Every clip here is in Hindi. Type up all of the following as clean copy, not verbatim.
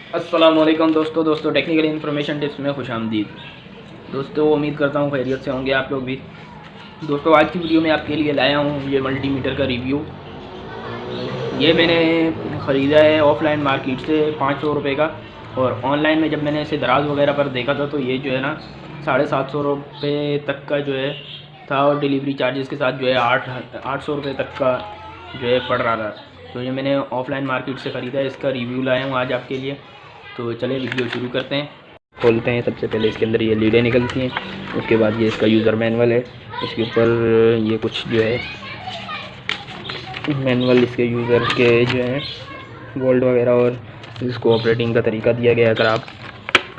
अस्सलामुअलैकुम दोस्तों टेक्निकल इन्फॉर्मेशन टिप्स में खुशामदीद। दोस्तों उम्मीद करता हूँ खैरियत से होंगे आप लोग भी। दोस्तों आज की वीडियो में आपके लिए लाया हूँ ये मल्टीमीटर का रिव्यू। ये मैंने ख़रीदा है ऑफ़लाइन मार्केट से 500 रुपये का, और ऑनलाइन में जब मैंने इसे दराज वगैरह पर देखा था तो ये जो है ना 750 रुपये तक का जो है था, और डिलीवरी चार्जेस के साथ जो है 800 रुपये तक का जो है पड़ रहा था। तो ये मैंने ऑफ़लाइन मार्केट से ख़रीदा है, इसका रिव्यू लाया हूँ आज आपके लिए। तो चलिए वीडियो शुरू करते हैं। खोलते हैं। सबसे पहले इसके अंदर ये लीडें निकलती हैं, उसके बाद ये इसका यूज़र मैनुअल है। इसके ऊपर ये कुछ जो है मैनुअल इसके यूज़र के जो है वोल्ट वगैरह और इसको ऑपरेटिंग का तरीका दिया गया है। अगर आप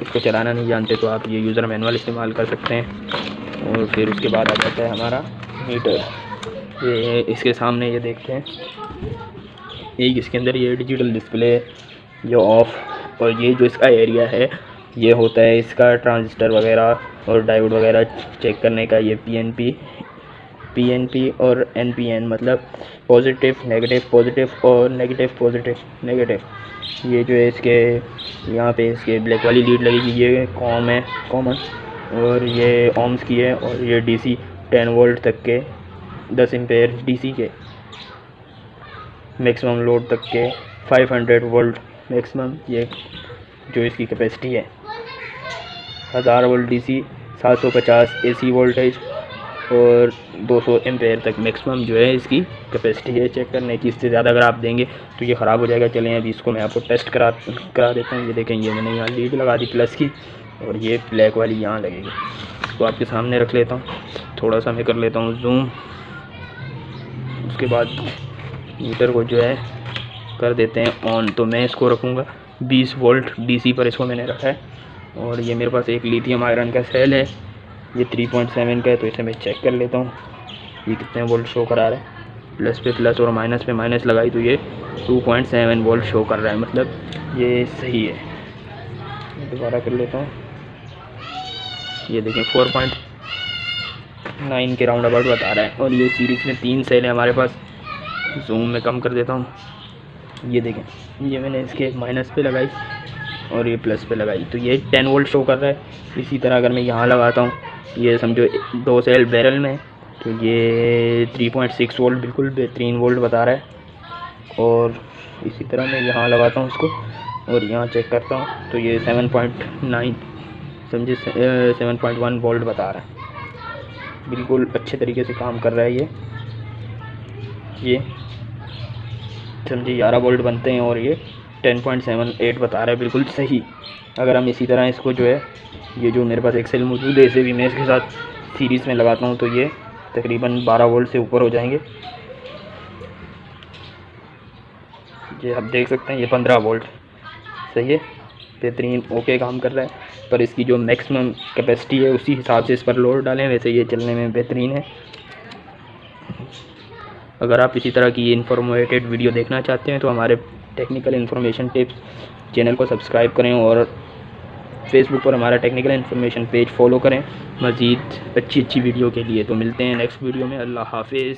इसको चलाना नहीं जानते तो आप ये यूज़र मैनुअल इस्तेमाल कर सकते हैं। और फिर उसके बाद आ जाता है हमारा मीटर। ये इसके सामने ये देखते हैं, एक इसके अंदर ये डिजिटल डिस्प्ले जो ऑफ़, और ये जो इसका एरिया है ये होता है इसका ट्रांजिस्टर वगैरह और डायोड वगैरह चेक करने का। ये पीएनपी और एनपीएन मतलब पॉजिटिव नेगेटिव पॉजिटिव और नेगेटिव पॉजिटिव नेगेटिव। ये जो है इसके यहाँ पे इसके ब्लैक वाली लीड लगेगी, ये कॉमन, और ये ओम्स की है। और ये डीसी 10 वोल्ट तक के 10 एम्पेयर डीसी के मैक्सिमम लोड तक के 500 वोल्ट मैक्सिमम ये जो इसकी कैपेसिटी है। 1000 वोल्ट डीसी, 750 एसी वोल्टेज और 200 एम्पेयर तक मैक्सिमम जो है इसकी कैपेसिटी है चेक करने की। इससे ज़्यादा अगर आप देंगे तो ये ख़राब हो जाएगा। चलें अभी इसको मैं आपको टेस्ट करा देता हूँ। ये देखें, ये मैंने यहाँ लीड लगा दी प्लस की, और ये ब्लैक वाली यहाँ लगेगी। इसको आपके सामने रख लेता हूँ, थोड़ा सा मैं कर लेता हूँ जूम। उसके बाद मीटर को जो है कर देते हैं ऑन। तो मैं इसको रखूँगा 20 वोल्ट डीसी पर, इसको मैंने रखा है। और ये मेरे पास एक लिथियम आयरन का सेल है, ये 3.7 का है। तो इसे मैं चेक कर लेता हूँ ये कितने वोल्ट शो करा रहा है। प्लस पे प्लस और माइनस पे माइनस लगाई तो ये 2.7 वोल्ट शो कर रहा है, मतलब ये सही है। दोबारा कर लेता हूँ, ये देखें 4.9 के राउंड अबाउट बता रहा है। और ये सीरीज़ में 3 सेल है हमारे पास। जूम में कम कर देता हूँ। ये देखें, ये मैंने इसके माइनस पे लगाई और ये प्लस पे लगाई तो ये 10 वोल्ट शो कर रहा है। इसी तरह अगर मैं यहाँ लगाता हूँ, ये समझो 2 सेल बैरल में, तो ये 3.6 वोल्ट बिल्कुल बेहतरीन वोल्ट बता रहा है। और इसी तरह मैं यहाँ लगाता हूँ इसको और यहाँ चेक करता हूँ तो ये 7.9 समझे 7.1 वोल्ट बता रहा है। बिल्कुल अच्छे तरीके से काम कर रहा है ये समझे 11 वोल्ट बनते हैं, और ये 10.78 बता रहा है, बिल्कुल सही। अगर हम इसी तरह इसको जो है, ये जो मेरे पास एक सेल मौजूद है इसे भी मैं इसके साथ सीरीज़ में लगाता हूँ तो ये तकरीबन 12 वोल्ट से ऊपर हो जाएंगे। ये आप देख सकते हैं, ये 15 वोल्ट सही है, बेहतरीन ओके काम कर रहा है। पर इसकी जो मैक्सिमम कैपेसिटी है उसी हिसाब से इस पर लोड डालें, वैसे ये चलने में बेहतरीन है। अगर आप इसी तरह की इन्फॉर्मेटिव वीडियो देखना चाहते हैं तो हमारे टेक्निकल इन्फॉर्मेशन टिप्स चैनल को सब्सक्राइब करें और फेसबुक पर हमारा टेक्निकल इन्फॉर्मेशन पेज फॉलो करें मज़ीद अच्छी वीडियो के लिए। तो मिलते हैं नेक्स्ट वीडियो में। अल्लाह हाफिज़।